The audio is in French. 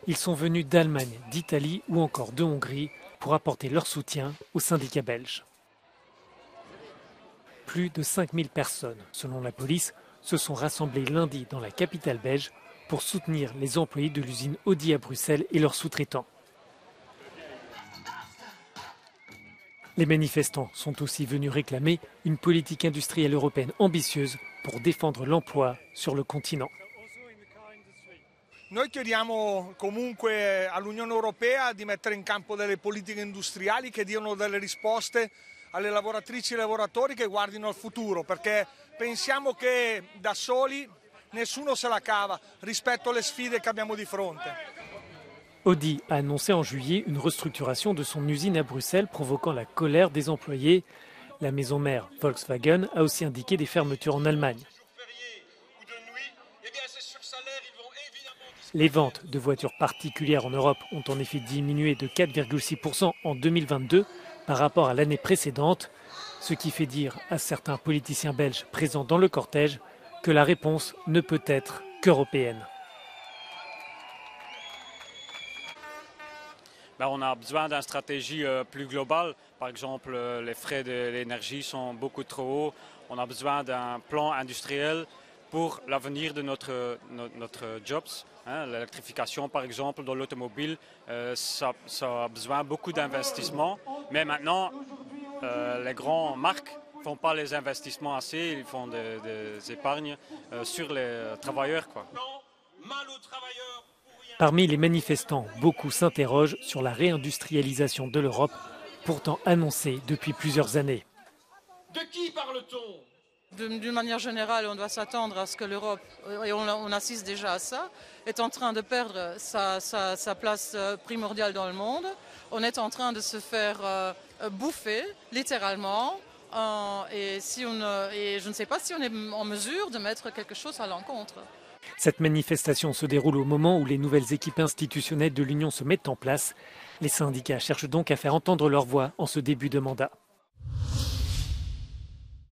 Ils sont venus d'Allemagne, d'Italie ou encore de Hongrie pour apporter leur soutien aux syndicats belges. Plus de 5000 personnes, selon la police, se sont rassemblées lundi dans la capitale belge pour soutenir les employés de l'usine Audi à Bruxelles et leurs sous-traitants. Les manifestants sont aussi venus réclamer une politique industrielle européenne ambitieuse pour défendre l'emploi sur le continent. Noi chiediamo comunque all'Unione Europea di mettere in campo delle politiche industriali che diano delle risposte alle lavoratrici e ai lavoratori che guardino al futuro, perché pensiamo che da soli nessuno se la cava rispetto alle sfide che abbiamo di fronte. Audi a annoncé en juillet une restructuration de son usine à Bruxelles provoquant la colère des employés. La maison mère Volkswagen a aussi indiqué des fermetures en Allemagne. Les ventes de voitures particulières en Europe ont en effet diminué de 4,6% en 2022 par rapport à l'année précédente, ce qui fait dire à certains politiciens belges présents dans le cortège que la réponse ne peut être qu'européenne. On a besoin d'une stratégie plus globale. Par exemple, les frais de l'énergie sont beaucoup trop hauts. On a besoin d'un plan industriel pour l'avenir de notre jobs. L'électrification, par exemple, dans l'automobile, ça a besoin de beaucoup d'investissements. Mais maintenant, les grandes marques ne font pas les investissements assez. Ils font des épargnes sur les travailleurs, quoi. Parmi les manifestants, beaucoup s'interrogent sur la réindustrialisation de l'Europe, pourtant annoncée depuis plusieurs années. De qui parle-t-on ? D'une manière générale, on doit s'attendre à ce que l'Europe, et on assiste déjà à ça, est en train de perdre sa place primordiale dans le monde. On est en train de se faire bouffer, littéralement, et je ne sais pas si on est en mesure de mettre quelque chose à l'encontre. Cette manifestation se déroule au moment où les nouvelles équipes institutionnelles de l'Union se mettent en place. Les syndicats cherchent donc à faire entendre leur voix en ce début de mandat.